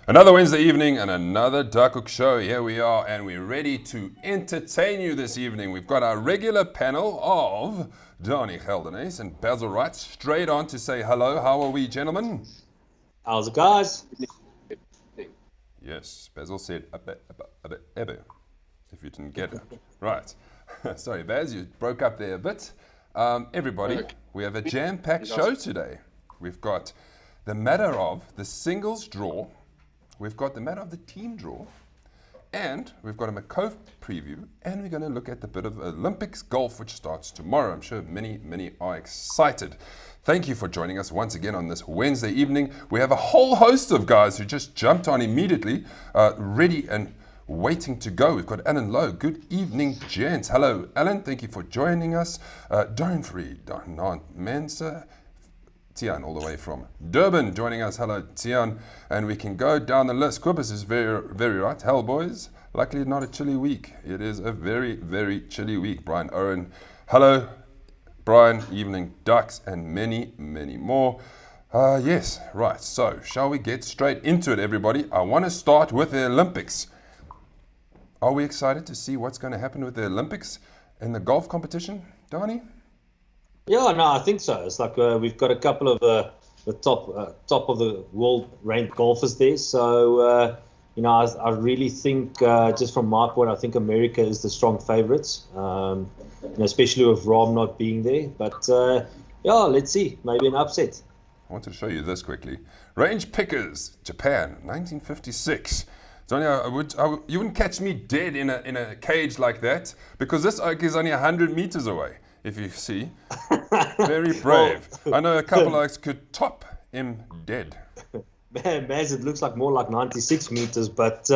Another Wednesday evening and another Duckhook show. Here we are, and we're ready to entertain you this evening. We've got our regular panel of Donnie Geldenes and Basil Wright straight on to say hello. How are we, gentlemen? How's it, guys? Yes, Basil said ebe, if you didn't get it. Right. Sorry, Baz, you broke up there a bit. Everybody, we have a jam-packed show today. We've got the matter of the singles draw. We've got the matter of the team draw, and we've got a Maccauvlei preview, and we're going to look at the bit of Olympics golf, which starts tomorrow. I'm sure many are excited. Thank you for joining us once again on this Wednesday evening. We have a whole host of guys who just jumped on immediately, ready and waiting to go. We've got Alan Lowe. Good evening, gents. Hello, Alan. Thank you for joining us. Darren Freed, Darren Mansa, Tian, all the way from Durban, joining us. Hello, Tian. And we can go down the list. Quibus is very right. Hell, boys. Luckily, not a chilly week. It is a very chilly week. Brian Owen. Hello, Brian. Evening Ducks, and many more. Yes, right. So, shall we get straight into it, everybody? I want to start with the Olympics. Are we excited to see what's going to happen with the Olympics in the golf competition, Donnie? Yeah, no, I think so. It's like we've got a couple of the top of the world ranked golfers there. So I really think just from my point, I think America is the strong favourites, especially with Rahm not being there. But let's see, maybe an upset. I wanted to show you this quickly. Range Pickers, Japan, 1956. Donnie, you wouldn't catch me dead in a cage like that, because this oak is only 100 meters away. If you see, very brave. I know a couple oaks could top him dead. Man, Maz, it looks like more like 96 meters, but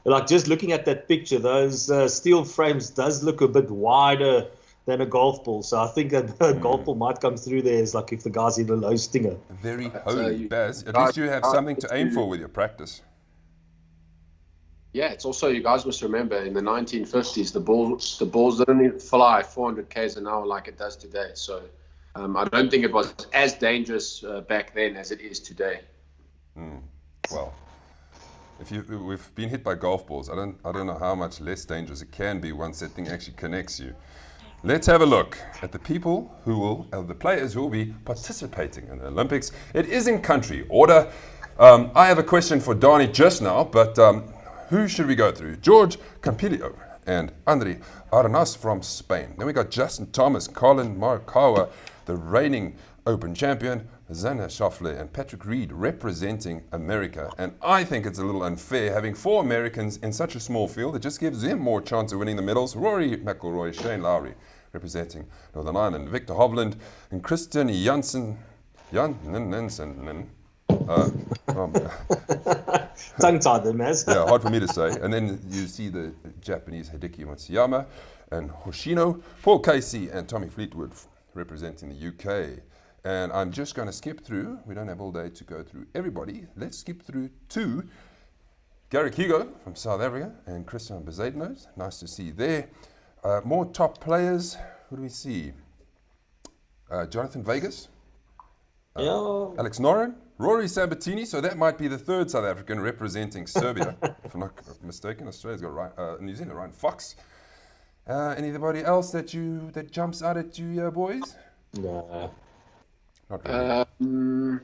like just looking at that picture, those steel frames does look a bit wider than a golf ball. So I think a golf ball might come through there. It's like if the guy's in a low stinger. Very holy, Baz. At least you have something to aim for with your practice. Yeah, it's also, you guys must remember, in the 1950s, the balls didn't fly 400 k's an hour like it does today. So I don't think it was as dangerous back then as it is today. Well, we've been hit by golf balls. I don't know how much less dangerous it can be once that thing actually connects you. Let's have a look at the the players who will be participating in the Olympics. It is in country order. I have a question for Donnie just now, but who should we go through? George Campillo and Andrei Arnas from Spain. Then we got Justin Thomas, Colin Morikawa, the reigning Open champion, Zana Schauffele and Patrick Reed representing America. And I think it's a little unfair having 4 Americans in such a small field. It just gives them more chance of winning the medals. Rory McIlroy, Shane Lowry representing Northern Ireland, Victor Hovland and Christian Janssen. Tongue-tied them, Maz. Yeah, hard for me to say. And then you see the Japanese Hideki Matsuyama and Hoshino, Paul Casey and Tommy Fleetwood representing the UK. And I'm just going to skip through. We don't have all day to go through everybody. Let's skip through to Garrick Hugo from South Africa and Christian Bezuidenhout. Nice to see there. More top players. Who do we see? Jonathan Vegas. Alex Noren. Rory Sabatini. So that might be the 3rd South African representing Serbia. If I'm not mistaken, Australia's got New Zealand, Ryan Fox. Anybody else that jumps out at you, boys? No. Not really.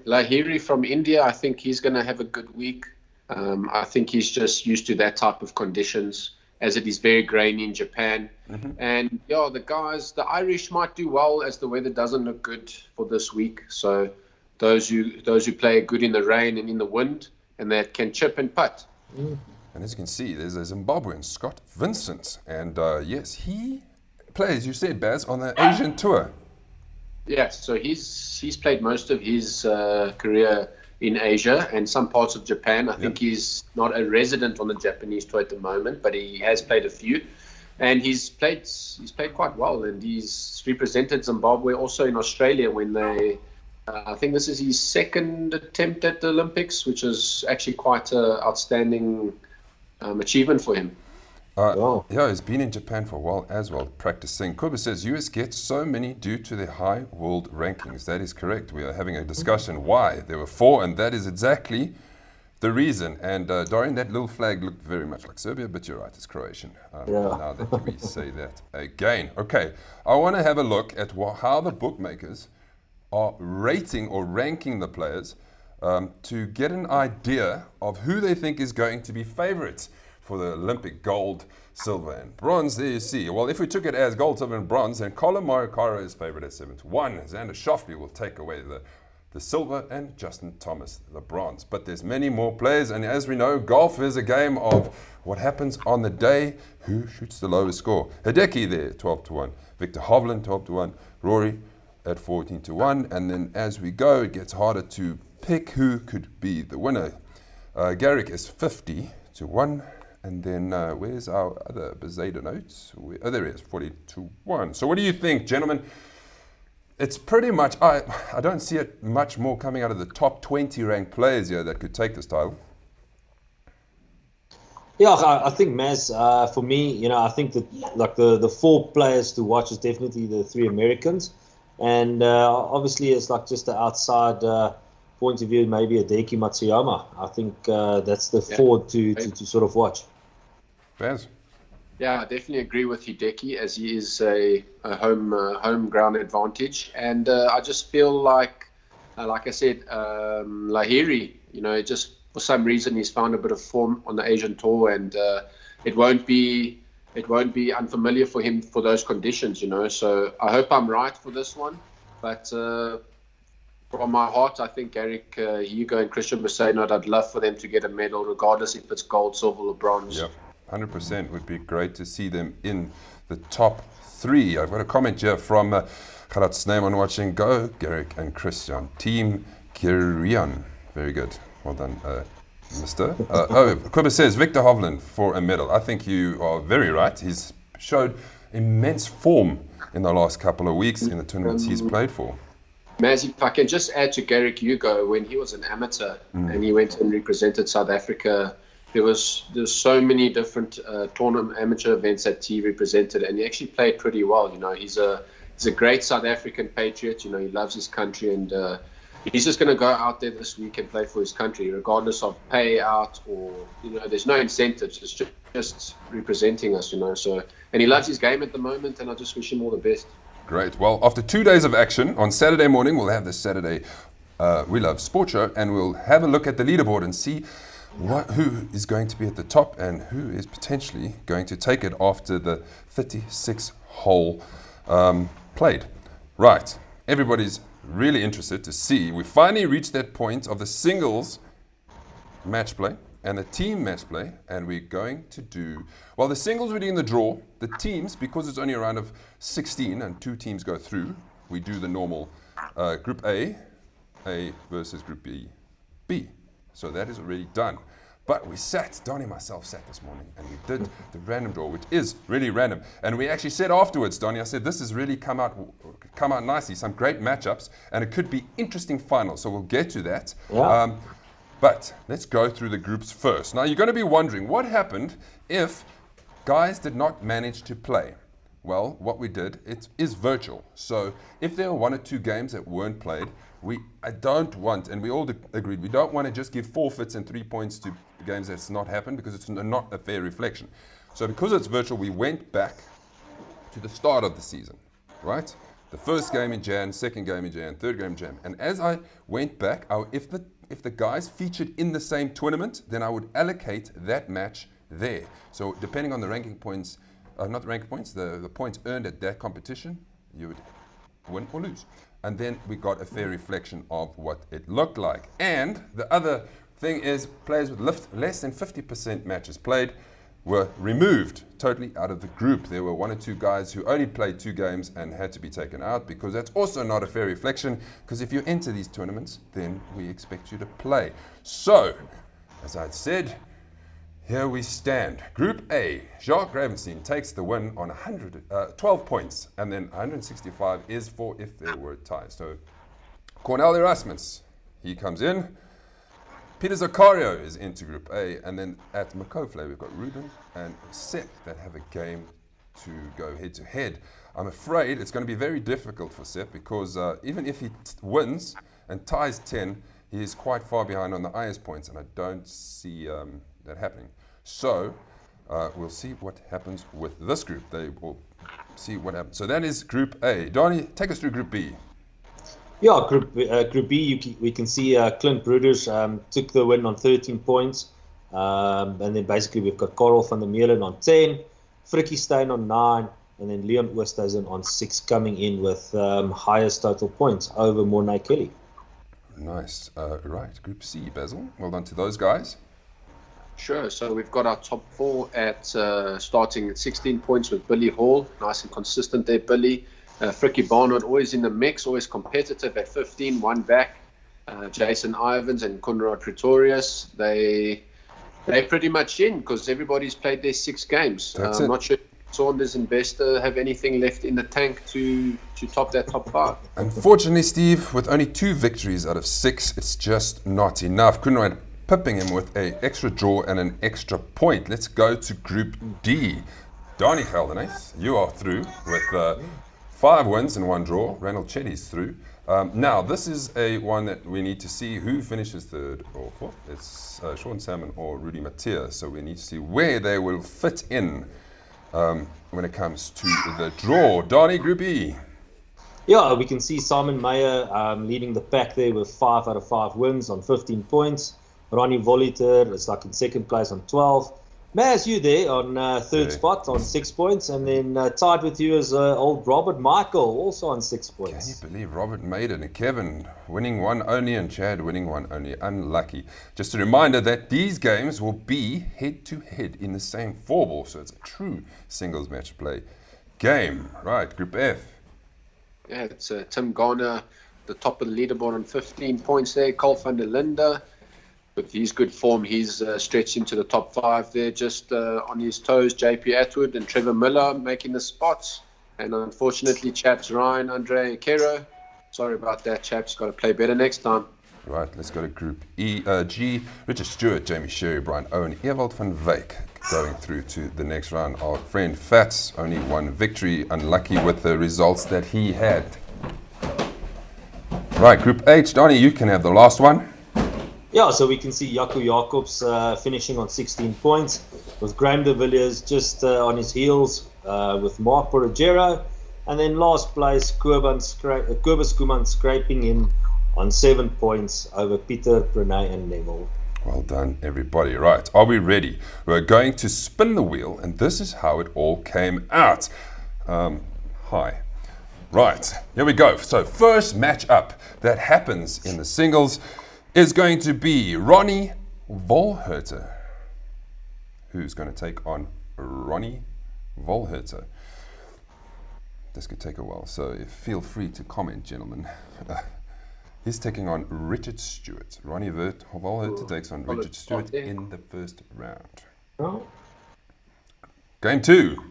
Lahiri from India, I think he's going to have a good week. I think he's just used to that type of conditions, as it is very grainy in Japan. Mm-hmm. And the Irish might do well as the weather doesn't look good for this week. So those who play good in the rain and in the wind and that can chip and putt. And as you can see, there's a Zimbabwean, Scott Vincent. And yes, he plays, you said, Baz, on the Asian tour. Yeah, so he's played most of his career in Asia and some parts of Japan. I think he's not a resident on the Japanese tour at the moment, but he has played a few. And he's played quite well. And he's represented Zimbabwe also in Australia when they... I think this is his 2nd attempt at the Olympics, which is actually quite an outstanding achievement for him. Yeah, he's been in Japan for a while as well, practicing. Kuba says US gets so many due to their high world rankings. That is correct. We are having a discussion why there were 4, and that is exactly the reason. And Dorian, that little flag looked very much like Serbia, but you're right, it's Croatian. Now that we say that again. Okay, I want to have a look at how the bookmakers are rating or ranking the players to get an idea of who they think is going to be favorites for the Olympic gold, silver, and bronze. There you see. Well, if we took it as gold, silver, and bronze, then Colin Morikara is favourite at 7-1. Xander Schauffele will take away the silver, and Justin Thomas the bronze. But there's many more players, and as we know, golf is a game of what happens on the day, who shoots the lowest score. Hideki there, 12-1. Victor Hovland, 12-1. Rory at 14-1. And then as we go, it gets harder to pick who could be the winner. Garrick is 50-1. And then where's our other Bezeda notes? Oh, there he is, 40-1. So what do you think, gentlemen? It's pretty much, I don't see it much more coming out of the top 20 ranked players here that could take this title. Yeah, I think, Maz, for me, I think that like the 4 players to watch is definitely the 3 Americans. And obviously it's like just the outside point of view, maybe Hideki Matsuyama. I think that's the 4 to sort of watch. Baz? Yeah, I definitely agree with Hideki, as he is a home ground advantage. And I just feel like I said, Lahiri, just for some reason he's found a bit of form on the Asian tour, and it won't be unfamiliar for him for those conditions, So I hope I'm right for this one. But from my heart, I think Garrick, Hugo, and Christian Besaidnot, I'd love for them to get a medal, regardless if it's gold, silver, or bronze. Yep. 100% would be great to see them in the top 3. I've got a comment here from Gerard Sneeman watching. Go, Garrick and Christian. Team Kirian. Very good. Well done, Mr. Kuba says Victor Hovland for a medal. I think you are very right. He's showed immense form in the last couple of weeks in the tournaments he's played for. Maz, if I can just add to Garrick Hugo, when he was an amateur and he went and represented South Africa, there's so many different tournament amateur events that he represented, and he actually played pretty well. He's a great South African patriot. He loves his country, and he's just going to go out there this week and play for his country, regardless of payout or there's no incentives. It's just representing us. So, and he loves his game at the moment, and I just wish him all the best. Great. Well, after 2 days of action on Saturday morning, we'll have the Saturday We Love Sport show, and we'll have a look at the leaderboard and see who is going to be at the top and who is potentially going to take it after the 36 hole played. Right, everybody's really interested to see. We finally reached that point of the singles match play and the team match play, and we're going to do, the singles we're doing the draw. The teams, because it's only a round of 16 and 2 teams go through, we do the normal Group A versus Group B. So that is already done. But we Donnie and myself sat this morning and we did the random draw, which is really random. And we actually said afterwards, Donnie, I said, this has really come out nicely, some great matchups, and it could be interesting finals. So we'll get to that. Yeah. But let's go through the groups first. Now, you're going to be wondering, what happened if guys did not manage to play? Well, what we did, it is virtual. So if there were 1 or 2 games that weren't played, I don't want, and we all agreed, we don't want to just give forfeits and 3 points to games that's not happened, because it's not a fair reflection. So because it's virtual, we went back to the start of the season, right? The first game in Jan, second game in Jan, third game in Jan. And as I went back, if the guys featured in the same tournament, then I would allocate that match there. So depending on the ranking points, not the ranking points, the points earned at that competition, you would win or lose. And then we got a fair reflection of what it looked like. And the other thing is, players with less than 50% matches played were removed totally out of the group. There were 1 or 2 guys who only played 2 games and had to be taken out, because that's also not a fair reflection, because if you enter these tournaments, then we expect you to play. So, as I said, here we stand. Group A, Jacques Gravenstein takes the win on 12 points, and then 165 is for if there were ties. So Cornel Erasmus, he comes in. Peter Zaccario is into Group A, and then at Maccauvlei we've got Ruben and Seth that have a game to go head to head. I'm afraid it's going to be very difficult for Seth, because even if he wins and ties 10, He is quite far behind on the highest points, and I don't see that happening. So we'll see what happens with this group. They will see what happens. So that is Group A. Donnie, take us through Group B. Yeah, Group B, we can see Clint Broeders took the win on 13 points. And then basically we've got Karel van der Meulen on 10, Frikkie Steyn on 9, and then Leon Oosthuizen on 6, coming in with highest total points over Mornay Kelly. Nice. Right, Group C, Basil. Well done to those guys. Sure. So we've got our top 4 at starting at 16 points with Billy Hall. Nice and consistent there, Billy. Frikkie Barnard always in the mix, always competitive at 15, one back. Jason Ivans and Conrad Pretorius, they're pretty much in because everybody's played their 6 games. I'm not sure Saunders and Bester have anything left in the tank to top that top 5. Unfortunately, Steve, with only 2 victories out of 6, it's just not enough. Conrad pipping him with an extra draw and an extra point. Let's go to Group D. Donnie Geldenhuys, you are through with 5 wins and 1 draw. Randall Chetty's through. Now, this is a one that we need to see who finishes 3rd or 4th. It's Sean Salmon or Rudy Mattia. So we need to see where they will fit in when it comes to the draw. Donnie, Group E. Yeah, we can see Simon Meyer leading the pack there with 5 out of 5 wins on 15 points. Ronnie Voliter is like in 2nd place on 12. Maz, you there on 3rd spot on 6 points, and then tied with you is old Robert Michael, also on 6 points. Can you believe Robert made it, and Kevin winning 1 only, and Chad winning 1 only? Unlucky. Just a reminder that these games will be head-to-head in the same 4-ball, so it's a true singles match play game. Right, Group F. Yeah, it's Tim Garner, the top of the leaderboard on 15 points there. Carl van der Linde. With his good form, he's stretched into the top 5 there, just on his toes. JP Atwood and Trevor Miller making the spots. And unfortunately, chaps, Ryan, Andre Kero. Sorry about that, chaps. Got to play better next time. Right, let's go to Group G. Richard Stewart, Jamie Sherry, Brian Owen, Ewald van Wyk going through to the next round. Our friend Fats, only 1 victory. Unlucky with the results that he had. Right, Group H. Donnie, you can have the last one. Yeah, so we can see Jaco Jacobs finishing on 16 points, with Graham de Villiers just on his heels with Mark Borragero, and then last place Kobus Kuman scraping in on 7 points over Peter, Pranay and Neville. Well done, everybody. Right, are we ready? We're going to spin the wheel, and this is how it all came out. Hi. Right, here we go. So first match up that happens in the singles is going to be Ronnie Volherter, who's going to take on Ronnie Volherter. This could take a while, so feel free to comment, gentlemen. He's taking on Richard Stewart. Ronnie Volherter takes on Richard Stewart in the first round. Oh. Game 2.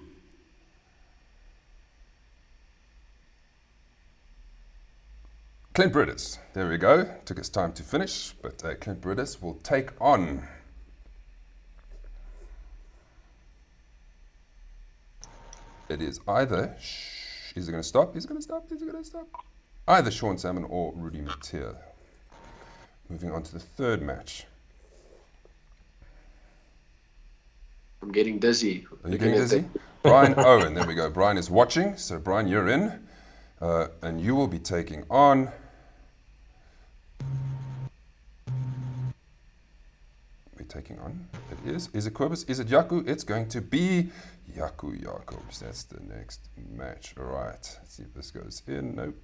Clint Broeders, there we go. Took us time to finish, but Clint Broeders will take on it is either is it going to stop? Is it going to stop? Is it going to stop? Either Sean Salmon or Rudy Mattia. Moving on to the 3rd match. I'm getting dizzy. Are you getting dizzy? Brian Owen, there we go. Brian is watching, so Brian, you're in, and you will be taking on. Taking on. It is. Is it Kobus? Is it Jaco? It's going to be Jaco Jacobs. That's the next match. All right. Let's see if this goes in. Nope.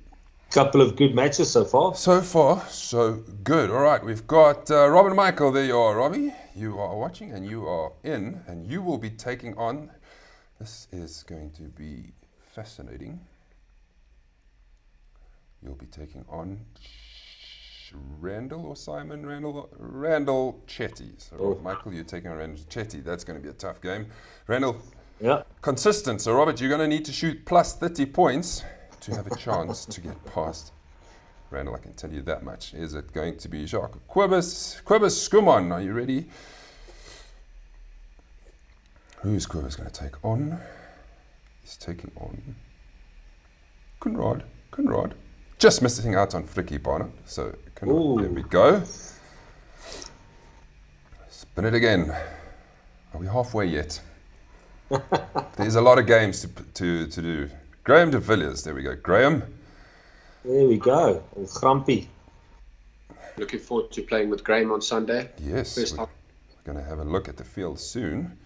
Couple of good matches so far. So far, so good. All right. We've got Rob and Michael. There you are, Robbie. You are watching and you are in, and you will be taking on. This is going to be fascinating. You'll be taking on Randall or Simon Randall Chetty. So Michael, you're taking on Randall Chetty. That's going to be a tough game. Randall, consistent. So Robert, you're going to need to shoot plus 30 points to have a chance to get past Randall. I can tell you that much. Is it going to be Jacques Quibus Skumon? Are you ready? Who's Quibus going to take on? He's taking on Conrad. Just missing out on Frikkie Barnard. So Ooh. There we go. Spin it again. Are we halfway yet? There's a lot of games to do. Graham de Villiers. There we go. Graham. There we go. Grumpy. Looking forward to playing with Graham on Sunday. Yes. First time. We're going to have a look at the field soon.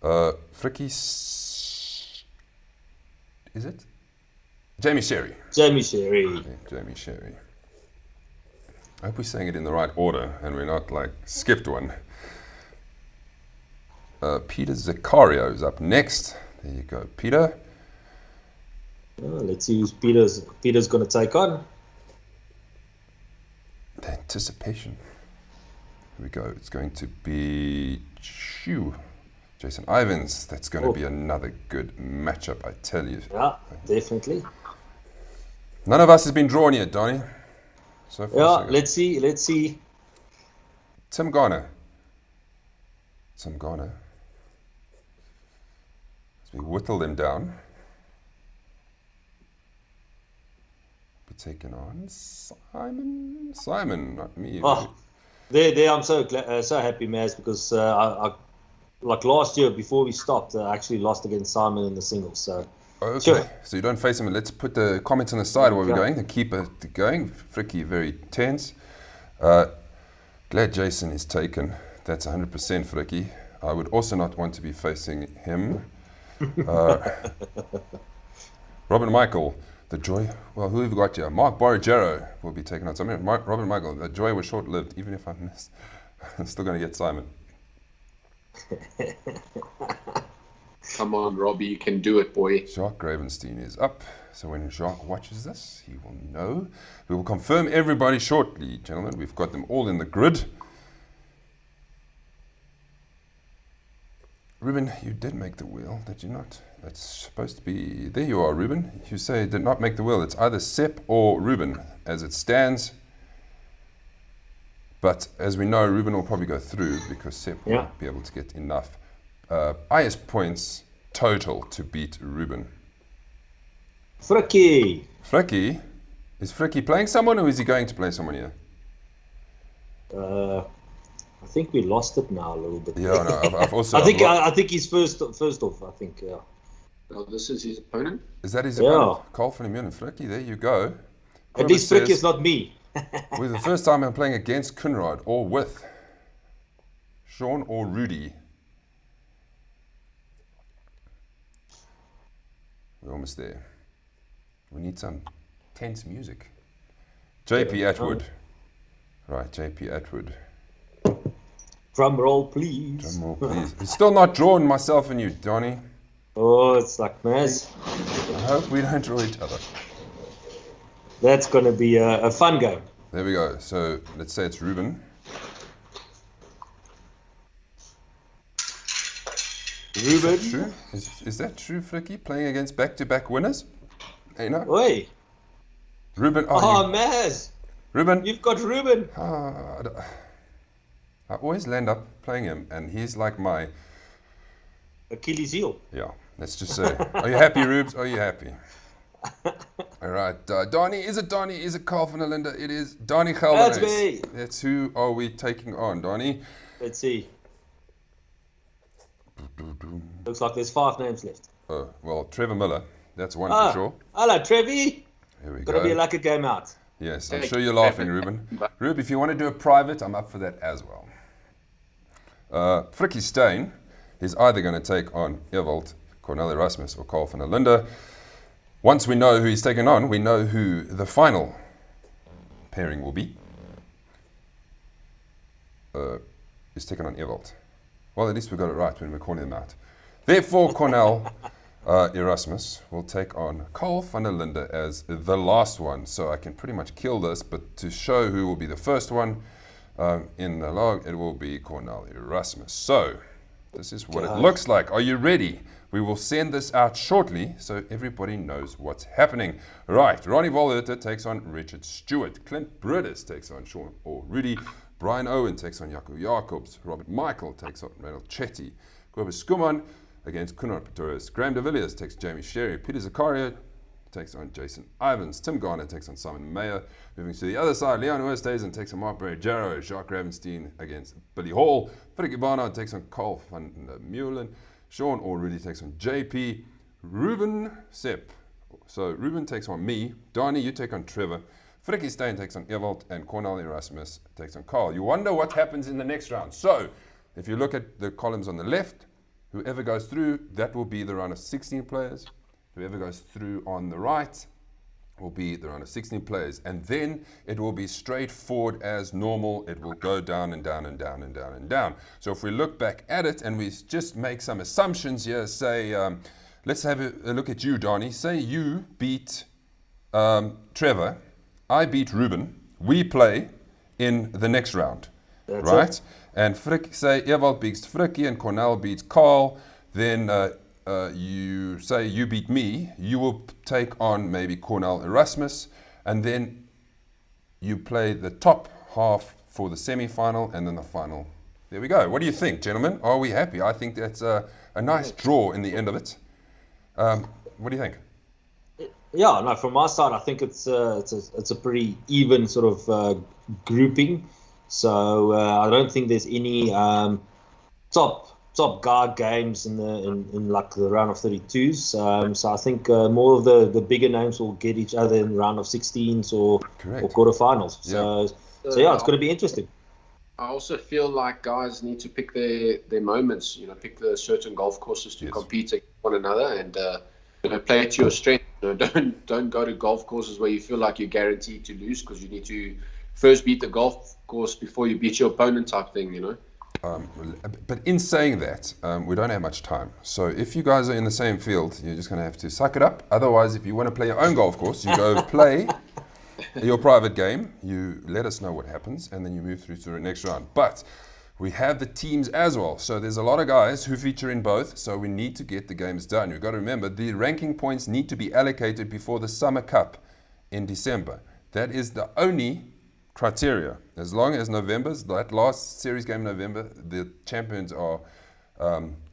Frikkie. Is it? Jamie Sherry. Jamie Sherry. Yeah, Jamie Sherry. I hope we're saying it in the right order and we're not like skipped one. Peter Zaccario is up next. There you go, Peter. Let's see who's Peter's going to take on. The anticipation. Here we go. It's going to be Jason Ivins. That's going to be another good matchup, I tell you. Yeah, definitely. None of us has been drawn yet, Donnie. So far, Yeah, so good. let's see. Tim Garner. As we whittle them down. Be taken on Simon. Simon, not me. Oh, there I'm so happy, Maz, because I like last year before we stopped, I actually lost against Simon in the singles. So Okay, sure. so you don't face him. Let's put the comments on the side while we're going and keep it going. Frikkie, very tense. Glad Jason is taken. That's 100% Frikkie. I would also not want to be facing him. Robin Michael, the joy. Well, who have we got here? Mark Borragero will be taken on. So, Robin Michael, the joy was short-lived. Even if I miss, I'm still going to get Simon. Come on, Robbie, you can do it, boy. Jacques Gravenstein is up. So when Jacques watches this, he will know. We will confirm everybody shortly, gentlemen. We've got them all in the grid. Ruben, you did make the wheel, did you not? That's supposed to be... There you are, Ruben. You say did not make the wheel. It's either Sepp or Ruben as it stands. But as we know, Ruben will probably go through because Sepp won't be able to get enough highest points total to beat Ruben. Frikkie. Frikkie? Is Frikkie playing someone or is he going to play someone here? I think we lost it now a little bit. Yeah, no, I've also... I think he's first off, I think, yeah. Oh, this is his opponent? Is that his opponent? Carl van der Meulen. Frikkie, there you go. At least Frikkie is not me. Well, the first time I'm playing against Kunrad or with Sean or Rudy. We're almost there. We need some tense music. JP Atwood. Right, JP Atwood. Drum roll, please. Drum roll, please. It's still not drawn, myself and you, Donnie. Oh, it's like Maz. I hope we don't draw each other. That's going to be a fun game. There we go. So let's say it's Ruben. Ruben. Is that true? Is that true, Frikkie? Playing against back-to-back winners? Hey, no. Oi. Ruben. Oh, Maz. Ruben. You've got Ruben. I always land up playing him, and he's like my... Achilles heel. Yeah, let's just say. Are you happy, Rubes? Are you happy? All right. Donnie, is it Donnie? Is it Carl van der Linde? It is Donnie Gelderhuis. That's me. That's who are we taking on, Donnie? Let's see. Looks like there's 5 names left. Oh, well, Trevor Miller. That's one for sure. Hello, Trevi. Here we Gonna go. be like a game out. Yes, I'm sure you're laughing, Ruben. Rube, if you want to do a private, I'm up for that as well. Frikkie Steyn is either going to take on Ewald, Cornel Erasmus, or Carl van der Linde. Once we know who he's taking on, we know who the final pairing will be. He's taking on Ewald. Well, at least we got it right when we're calling them out. Therefore, Cornel Erasmus will take on Carl van der Linde as the last one. So I can pretty much kill this, but to show who will be the first one in the log, it will be Cornel Erasmus. So this is what it looks like. Are you ready? We will send this out shortly so everybody knows what's happening. Right, Ronnie Volhurter takes on Richard Stewart. Clint Brodus takes on Sean or Rudy. Brian Owen takes on Jaco Jacobs. Robert Michael takes on Randall Chetty. Kobus Skuman against Kunard Pretorius. Graham de Villiers takes Jamie Sherry. Peter Zaccario takes on Jason Ivans. Tim Garner takes on Simon Mayer. Moving to the other side, Leon Oosthuizen takes on Mark Bergero. Jacques Ravenstein against Billy Hall. Frikkie Barnard takes on Carl van der Meulen. Sean Allrudy takes on JP. Ruben Sepp. So Ruben takes on me. Donnie, you take on Trevor. Frikkie Stein takes on Ewald. And Cornel Erasmus takes on Carl. You wonder what happens in the next round. So if you look at the columns on the left, whoever goes through, that will be the round of 16 players. Whoever goes through on the right will be the round of 16 players. And then it will be straightforward as normal. It will go down and down and down and down and down. So if we look back at it and we just make some assumptions here, say, let's have a look at you, Donnie. Say you beat Trevor. I beat Ruben. We play in the next round. That's right? It. And say Ewald beats Frikkie and Cornel beats Carl. Then you say you beat me, you will take on maybe Cornel Erasmus, and then you play the top half for the semi-final and then the final. There we go. What do you think, gentlemen? Are we happy? I think that's a nice draw in the end of it. What do you think? Yeah, no, from my side, I think it's a pretty even sort of grouping. So I don't think there's any top guard games in like the round of 32s. So I think more of the bigger names will get each other in the round of 16s or quarterfinals. Yeah. So yeah, it's going to be interesting. I also feel like guys need to pick their moments. Pick the certain golf courses to compete against one another and play to your strength. Don't go to golf courses where you feel like you're guaranteed to lose because you need to first beat the golf course before you beat your opponent type thing. But in saying that, we don't have much time. So if you guys are in the same field, you're just going to have to suck it up. Otherwise, if you want to play your own golf course, you go play your private game. You let us know what happens, and then you move through to the next round. But we have the teams as well. So there's a lot of guys who feature in both. So we need to get the games done. You've got to remember, the ranking points need to be allocated before the Summer Cup in December. That is the only criteria. As long as that last series game in November, the champions are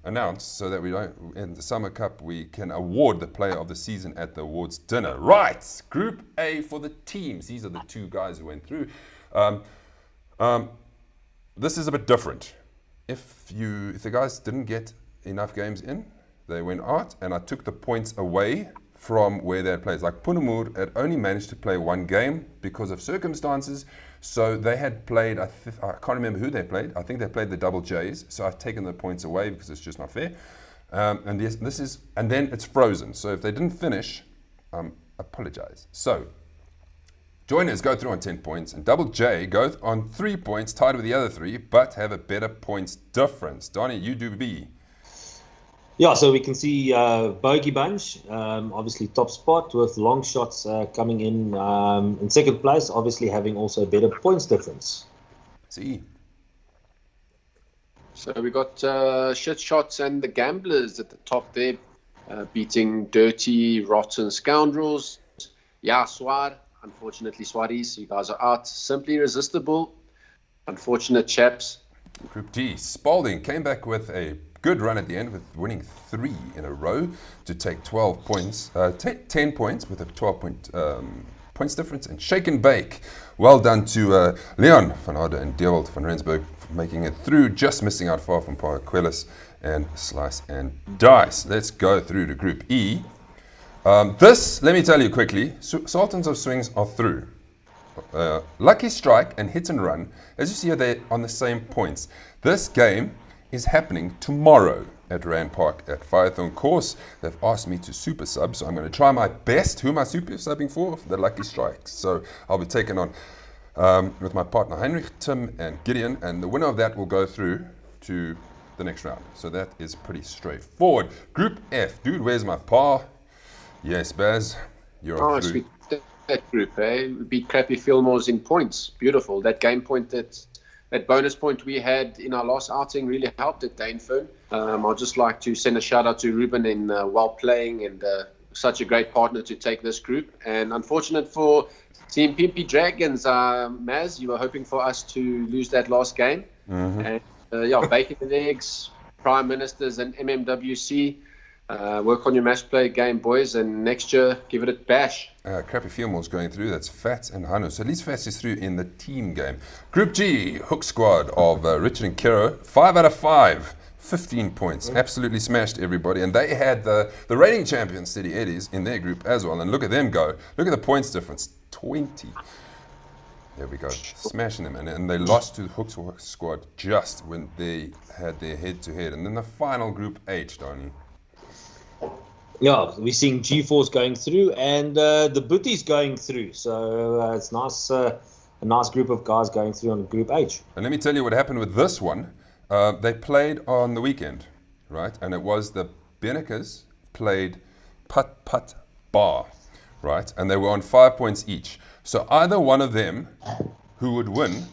announced so that we don't, in the Summer Cup, we can award the player of the season at the awards dinner. Right, Group A for the teams. These are the two guys who went through. This is a bit different. If the guys didn't get enough games in, they went out, and I took the points away from where they had played. Like Punamur had only managed to play one game because of circumstances. So they had played, I can't remember who they played. I think they played the Double J's. So I've taken the points away because it's just not fair. And then it's frozen. So if they didn't finish, apologize. So joiners go through on 10 points, and Double J go on 3 points, tied with the other three, but have a better points difference. Donnie, you do B. Yeah, so we can see Bogey Bunch, obviously top spot with long shots coming in second place, obviously having also a better points difference. See. So we got Shit Shots and the Gamblers at the top there, beating Dirty, Rotten Scoundrels. Yeah, Swar, unfortunately Swaris, you guys are out. Simply Irresistible, unfortunate chaps. Group D, Spalding came back with a good run at the end with winning 3 in a row to take 12 points, 10 points with a 12 points difference. And Shake and Bake, well done to Leon van Harden and Dewald van Rensburg for making it through, just missing out far from Parquelis and Slice and Dice. Let's go through to Group E. This, let me tell you quickly, Sultans of Swings are through. Lucky Strike and Hit and Run, as you see here, they're on the same points. This game is happening tomorrow at Rand Park at Firethorn Course. They've asked me to super sub, so I'm going to try my best. Who am I super subbing for? The Lucky Strikes. So I'll be taking on with my partner Heinrich, Tim, and Gideon, and the winner of that will go through to the next round. So that is pretty straightforward. Group F, dude, where's my par? Yes, Baz, you're on through. That group, eh? We beat Crappy Fillmore's in points. Beautiful. That game point, that bonus point we had in our last outing really helped at Danefern. I'd just like to send a shout out to Ruben in while playing, and such a great partner to take this group. And unfortunate for Team Pimpy Dragons, Maz, you were hoping for us to lose that last game. Mm-hmm. And Bacon and Eggs, Prime Ministers, and MMWC. Work on your match play game, boys, and next year, give it a bash. Crappy Fieldmore's going through. That's Fats and Hanu. So at least Fats is through in the team game. Group G, Hook Squad of Richard and Kiro. 5 out of 5. 15 points. Absolutely smashed everybody. And they had the reigning champions, Steady Eddies, in their group as well. And look at them go. Look at the points difference. 20. There we go. Smashing them. And they lost to the Hook Squad just when they had their head-to-head. And then the final Group H, Donnie. Yeah, we're seeing G-Force going through and the Booties going through. So it's nice, a nice group of guys going through on Group H. And let me tell you what happened with this one. They played on the weekend, right? And it was the Benekers played Putt Bar, right? And they were on 5 points each. So either one of them who would win,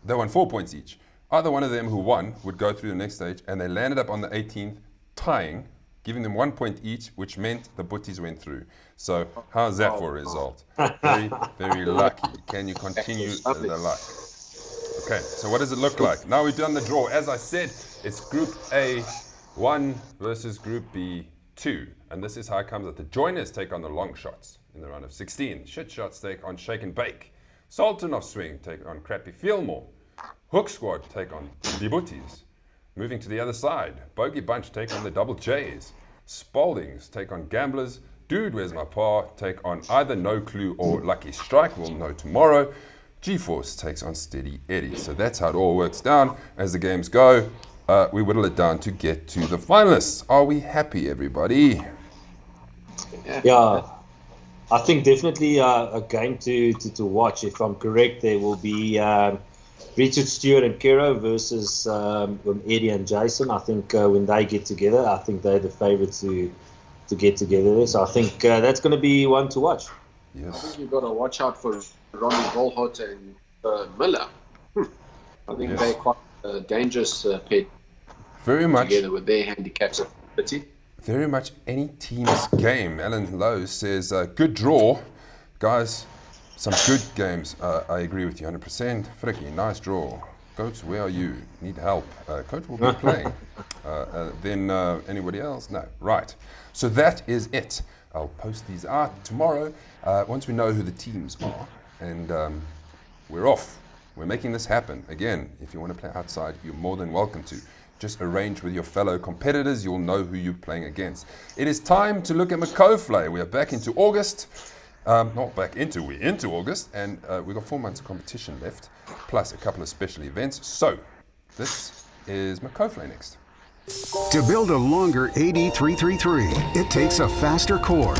they won 4 points each. Either one of them who won would go through the next stage, and they landed up on the 18th, tying, giving them 1 point each, which meant the Butties went through. So how's that for a result? Very, very lucky. Can you continue the luck? Okay, so what does it look like? Now we've done the draw. As I said, it's Group A1 versus Group B2. And this is how it comes that the joiners take on the long shots in the round of 16. Shit shots take on Shake and Bake. Sultan of Swing take on Crappy Fieldmore. Hook Squad take on the Butties. Moving to the other side, Bogey Bunch take on the Double J's. Spaldings take on Gamblers. Dude, Where's My Pa take on either No Clue or Lucky Strike. We'll know tomorrow. G-Force takes on Steady Eddie. So that's how it all works down as the games go. We whittle it down to get to the finalists. Are we happy, everybody? Yeah, I think definitely a game to watch. If I'm correct, there will be Richard, Stewart and Kero versus Eddie and Jason. I think when they get together, I think they're the favourites to get together there. So I think that's going to be one to watch. Yes. I think you've got to watch out for Ronnie Volhot and Miller. I think they're quite dangerous pair Very much. Together with their handicaps of ability. Very much any team's game. Alan Lowe says, good draw. Guys, some good games. I agree with you 100%. Fricky, nice draw. Coach, where are you? Need help. Coach will be playing. Then anybody else? No. Right. So that is it. I'll post these out tomorrow once we know who the teams are. And we're off. We're making this happen. Again, if you want to play outside, you're more than welcome to. Just arrange with your fellow competitors. You'll know who you're playing against. It is time to look at Maccauvlei. We are back into August. We're into August. And we've got 4 months of competition left, plus a couple of special events. So, this is Maccauvlei next. To build a longer AD333, it takes a faster core.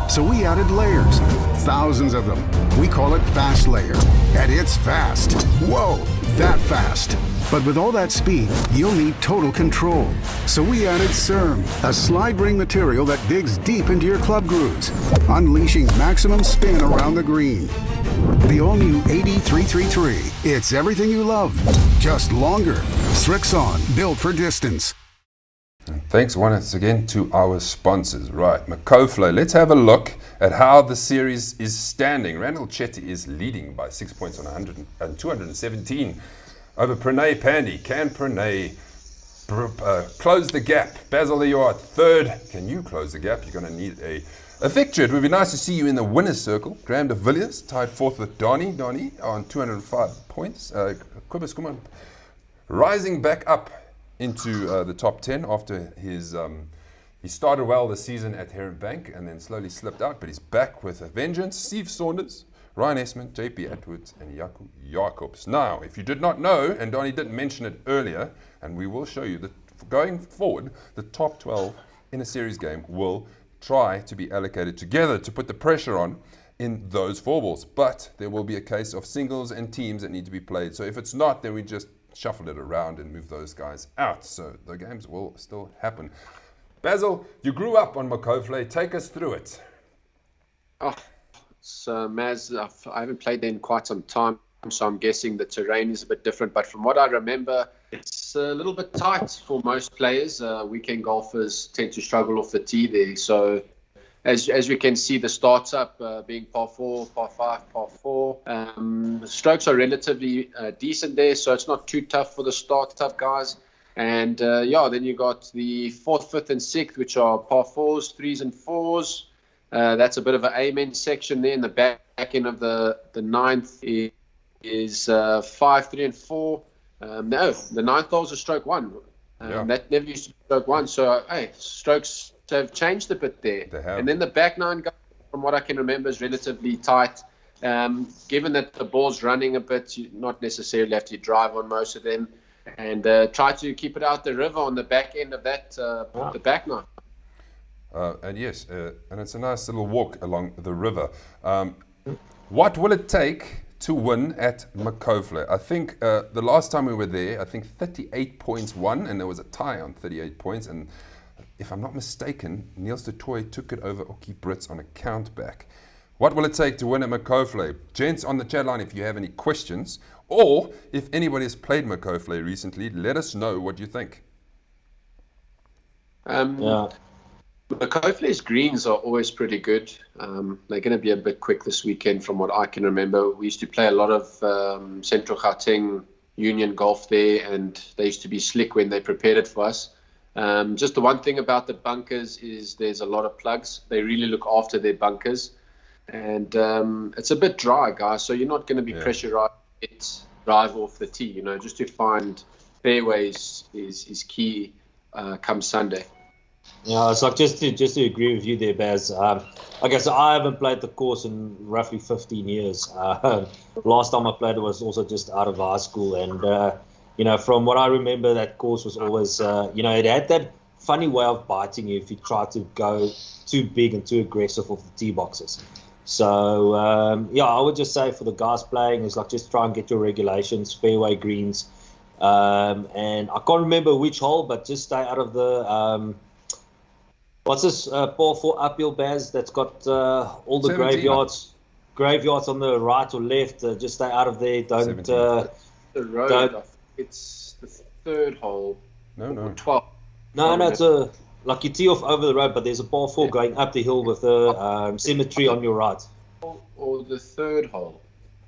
So we added layers, thousands of them. We call it Fast Layer, and it's fast. Whoa, that fast. But with all that speed, you'll need total control. So we added CERM, a slide ring material that digs deep into your club grooves, unleashing maximum spin around the green. The all-new AD333. It's everything you love, just longer. Srixon, built for distance. Thanks once again to our sponsors. Right, Maccauvlei. Let's have a look at how the series is standing. Randall Chetty is leading by 6 points on 217 over Pranay Pandey. Can Pranay close the gap? Basil, there you are, third. Can you close the gap? You're going to need a victory. It would be nice to see you in the winner's circle. Graham de Villiers tied fourth with Donnie on 205 points. Kobus Kuman rising back up into the top 10 after he started well this season at Heron Bank and then slowly slipped out, but he's back with a vengeance. Steve Saunders, Ryan Esmond, JP Atwoods, and Jaco Jacobs. Now, if you did not know, and Donnie did mention it earlier, and we will show you that going forward, the top 12 in a series game will try to be allocated together to put the pressure on in those four balls. But there will be a case of singles and teams that need to be played. So if it's not, then we just shuffle it around and move those guys out. So the games will still happen. Basil, you grew up on Maccauvlei. Take us through it. So Maz, I haven't played there in quite some time, so I'm guessing the terrain is a bit different. But from what I remember, it's a little bit tight for most players. Weekend golfers tend to struggle off the tee there. So as we can see, the starts up being par 4, par 5, par 4. The strokes are relatively decent there, so it's not too tough for the start-up guys. And then you got the 4th, 5th, and 6th, which are par 4s, 3s, and 4s. That's a bit of an amen section there. In the back end of the 9th is 5, 3, and 4. No, the 9th hole is a stroke 1. That never used to be stroke 1. So, hey, strokes have changed a bit there. They have. And then the back 9, from what I can remember, is relatively tight. Given that the ball's running a bit, you not necessarily have to drive on most of them. And try to keep it out the river on the back end of that, the back 9. And yes, and it's a nice little walk along the river. What will it take to win at Maccauvlei? I think the last time we were there, I think 38 points won, and there was a tie on 38 points. And if I'm not mistaken, Niels de Toy took it over Okie Brits on a countback. What will it take to win at Maccauvlei? Gents on the chat line, if you have any questions, or if anybody has played Maccauvlei recently, let us know what you think. Maccauvlei's greens are always pretty good. They're going to be a bit quick this weekend from what I can remember. We used to play a lot of Central Gauteng Union golf there, and they used to be slick when they prepared it for us. Just the one thing about the bunkers is there's a lot of plugs. They really look after their bunkers. And it's a bit dry, guys, so you're not going to be pressurized to drive off the tee. Just to find fairways is key come Sunday. Yeah, it's like just to agree with you there, Baz. I guess I haven't played the course in roughly 15 years. Last time I played it was also just out of high school, and from what I remember, that course was always, it had that funny way of biting you if you try to go too big and too aggressive off the tee boxes. So I would just say for the guys playing is like just try and get your regulations, fairway greens, and I can't remember which hole, but just stay out of the what's this par 4 uphill, Baz, that's got all the 17. graveyards on the right or left. Just stay out of there. Don't the road. It's the 3rd hole. No. 12th. No, it's like you tee off over the road, but there's a par 4 going up the hill with a cemetery on your right. Or the 3rd hole.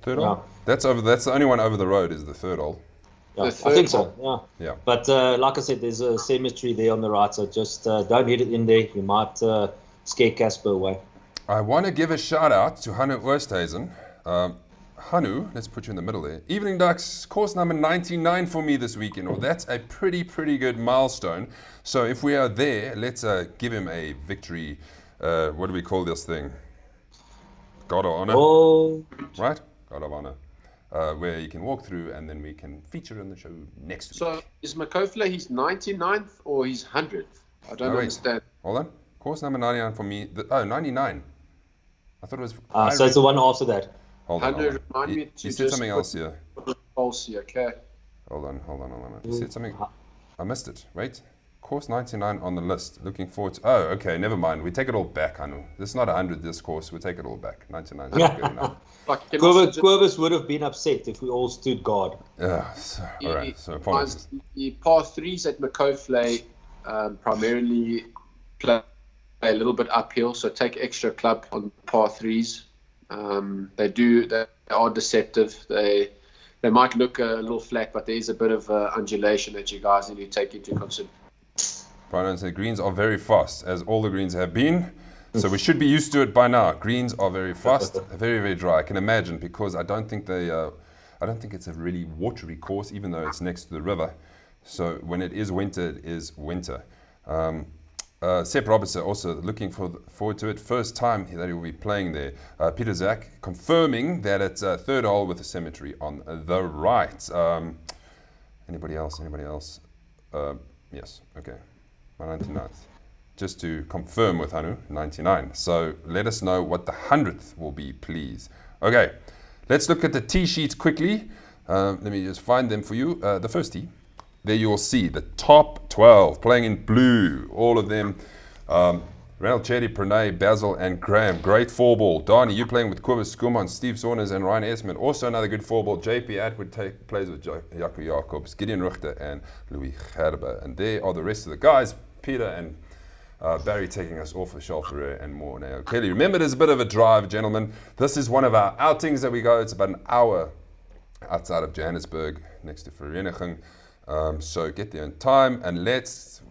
3rd hole? That's the only one over the road is the 3rd hole. Yeah, I think so, yeah. But like I said, there's a cemetery there on the right, so just don't hit it in there. You might scare Casper away. I want to give a shout out to Hanu Oosthuizen. Hanu, let's put you in the middle there. Evening Ducks, course number 99 for me this weekend. Well, that's a pretty good milestone. So if we are there, let's give him a victory. What do we call this thing? God of Honor. Oh. Right? God of Honor. Where you can walk through and then we can feature in the show next week. So is Maccauvlei his 99th or his 100th? I don't understand. Hold on. Course number 99 for me. 99. I thought it was... so it's the one after that. Hold on. Remind me to you said something else here. Falsey, okay. Hold on. You said something. I missed it. Wait. Course 99 on the list. Looking forward to... Oh, okay. Never mind. We take it all back, Hanu. This is not 100 this course. We take it all back. 99 is not good enough. Quirvis would have been upset if we all stood guard. All right. So apologies. The par 3s at Maccauvlei primarily play a little bit uphill, so take extra club on par 3s. They are deceptive. They might look a little flat, but there is a bit of undulation that you guys need to take into consideration. Brian, the greens are very fast, as all the greens have been. So we should be used to it by now. Greens are very fast, very dry. I can imagine because I don't think it's a really watery course, even though it's next to the river. So when it is winter, it is winter. Sepp Robertson also looking forward to it. First time that he will be playing there. Peter Zach confirming that it's a 3rd hole with a cemetery on the right. Anybody else? Yes. Okay. My 99th. Just to confirm with Hanu, 99. So let us know what the 100th will be, please. Okay. Let's look at the tee sheets quickly. Let me just find them for you. The first tee. There you will see the top 12 playing in blue. All of them. Ronald Chetty, Pranay, Basil, and Graham. Great 4-ball. Donnie, you playing with Quibus Skuman, Steve Saunders, and Ryan Esmond. Also another good 4-ball. JP Atwood plays with Jaco Jacobs, Gideon Ruchter, and Louis Gerber. And there are the rest of the guys. Peter and Barry taking us off for Charles Ferrer and more now. Kelly, remember there's a bit of a drive, gentlemen. This is one of our outings that we go. It's about an hour outside of Johannesburg, next to Vereniging. So get there in time, and let's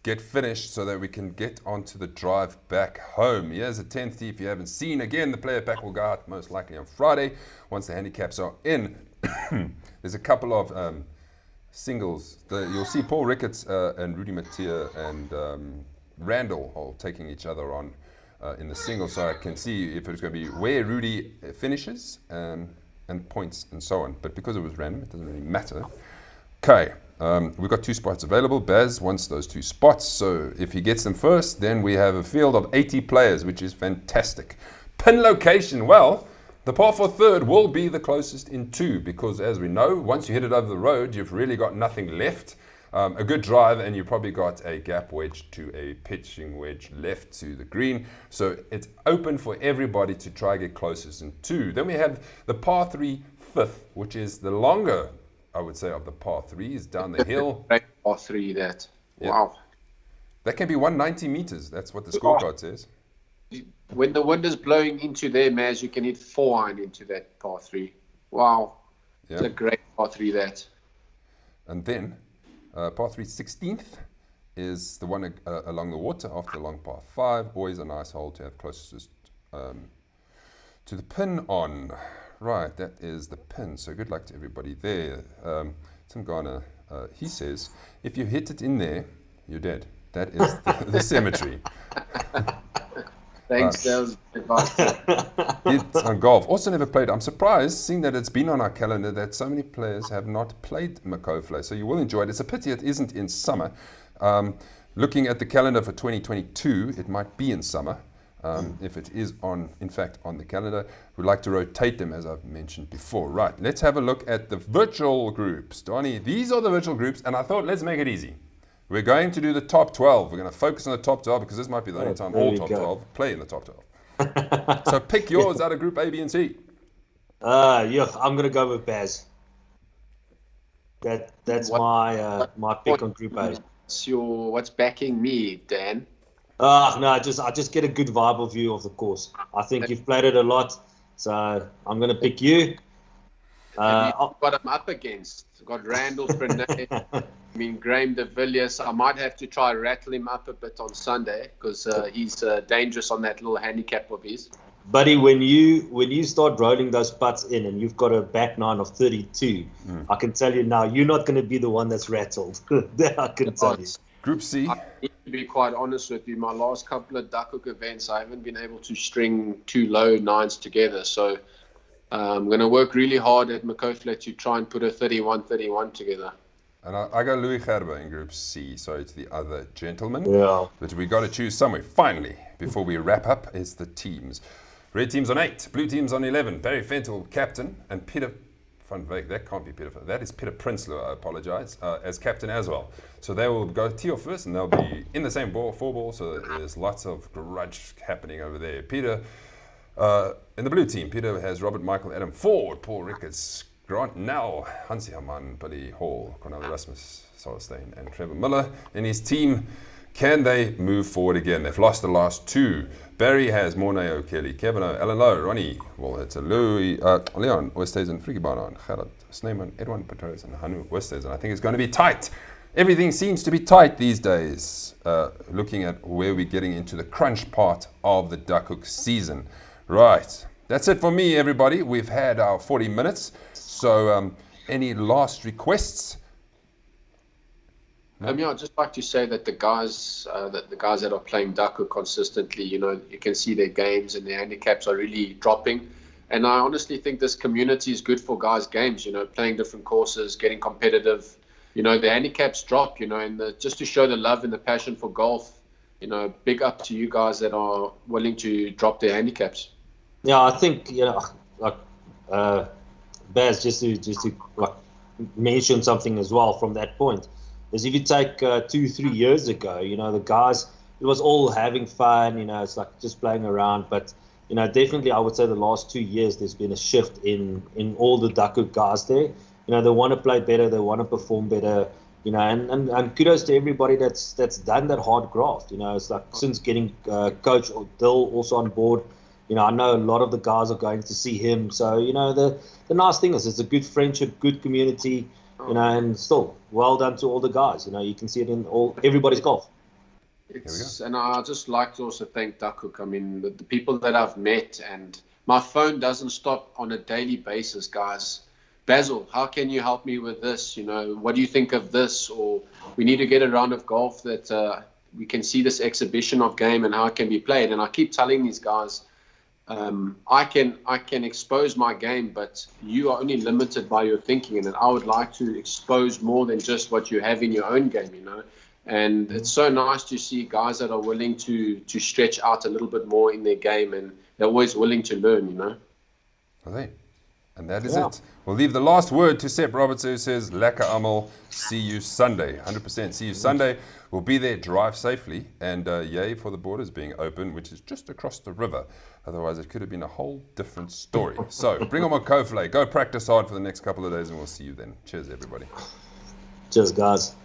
get finished so that we can get onto the drive back home. Here's a 10th tee if you haven't seen. Again, the player pack will go out most likely on Friday once the handicaps are in. There's a couple of singles. You'll see Paul Ricketts and Rudy Mattia and Randall all taking each other on in the single, so I can see if it's going to be where Rudy finishes and points and so on. But because it was random, it doesn't really matter. Okay, we've got 2 spots available. Baz wants those 2 spots, so if he gets them first, then we have a field of 80 players, which is fantastic. Pin location, well, the par 4 third will be the closest in 2, because as we know, once you hit it over the road, you've really got nothing left. A good drive, and you've probably got a gap wedge to a pitching wedge left to the green. So it's open for everybody to try get closest in 2. Then we have the par 3 fifth, which is the longer, I would say, of the par 3s down the hill. Great par 3, that. Yeah. Wow. That can be 190 meters. That's what the scorecard says. When the wind is blowing into there, Maz, you can hit 4-iron into that par 3. Wow. Yeah. It's a great par 3, that. And then par 3 16th is the one along the water after the long par 5. Always a nice hole to have closest to the pin on. Right, that is the pin. So good luck to everybody there. Tim Garner, he says, if you hit it in there, you're dead. That is the cemetery. Thanks, that was advice. It's on golf. Also never played. I'm surprised, seeing that it's been on our calendar, that so many players have not played Maccauvlei. So you will enjoy it. It's a pity it isn't in summer. Looking at the calendar for 2022, it might be in summer. If it is in fact on the calendar. We'd like to rotate them, as I've mentioned before. Right, let's have a look at the virtual groups. Donnie, these are the virtual groups, and I thought, let's make it easy. We're going to do the top 12. We're going to focus on the top 12 because this might be the only time all top 12 play in the top 12. So pick yours out of Group A, B, and C. Yeah, I'm going to go with Baz. That's my pick on Group A. What's backing me, Dan? No, I just get a good vibe view of the course. I think you've played it a lot, so I'm going to pick you. What I'm up against. I've got Randall Prenay. Graham de Villiers. I might have to try rattle him up a bit on Sunday because he's dangerous on that little handicap of his. Buddy, when you start rolling those putts in and you've got a back nine of 32, I can tell you now, you're not going to be the one that's rattled. I can tell you. Group C. I need to be quite honest with you. My last couple of Duckhook events, I haven't been able to string 2 low nines together. So I'm going to work really hard at Maccauvlei to try and put a 31-31 together. And I go Louis Gerber in Group C, so it's the other gentleman. Yeah. But we got to choose somewhere. Finally, before we wrap up, is the teams. Red team's on 8, blue team's on 11. Barry Fentel, captain, and Peter van Wyk, that can't be Peter, that is Peter Prinsloo, I apologize, as captain as well. So they will go tee off first, and they'll be in the same ball, 4 ball, so there's lots of grudge happening over there. Peter, in the blue team, Peter has Robert Michael, Adam Ford, Paul Ricketts, Grant Nell, Hansi Hamann, Billy Hall, Cornel Rasmus, Solstein, and Trevor Miller. In his team, can they move forward again? They've lost the last 2. Barry has Mornay O'Kelly, Kevin O, Alan Lowe, Ronnie, well, it's a Louis, Leon, Westhuizen, Friki Banan, Gerard, Sneeman, Edwin Peters, and Hanu Westhuizen. I think it's going to be tight. Everything seems to be tight these days, looking at where we're getting into the crunch part of the Duckhook season. Right, that's it for me, everybody. We've had our 40 minutes. So, any last requests? I'd just like to say that the guys that are playing Duckhook consistently, you can see their games and their handicaps are really dropping. And I honestly think this community is good for guys' games, playing different courses, getting competitive. The handicaps drop, and just to show the love and the passion for golf, big up to you guys that are willing to drop their handicaps. Yeah, I think, Baz, just to mention something as well from that point, is if you take 2-3 years ago, the guys, it was all having fun, it's like just playing around. But, definitely I would say the last 2 years there's been a shift in all the Duckhook guys there. They want to play better, they want to perform better, and kudos to everybody that's done that hard graft. It's like since getting Coach Dill also on board, I know a lot of the guys are going to see him. So, the nice thing is it's a good friendship, good community, and still well done to all the guys. You can see it in everybody's golf. And I just like to also thank Duckhook. I mean, the people that I've met, and my phone doesn't stop on a daily basis, guys. Basil, how can you help me with this? What do you think of this? Or we need to get a round of golf that we can see this exhibition of game and how it can be played. And I keep telling these guys, I can expose my game, but you are only limited by your thinking. And I would like to expose more than just what you have in your own game, And it's so nice to see guys that are willing to stretch out a little bit more in their game, and they're always willing to learn, Are they? And that is it. We'll leave the last word to Sepp Roberts, who says, Lekker Amal, see you Sunday. 100% see you Sunday. We'll be there, drive safely, and yay for the borders being open, which is just across the river. Otherwise, it could have been a whole different story. So bring on Maccauvlei. Go practice hard for the next couple of days, and we'll see you then. Cheers, everybody. Cheers, guys.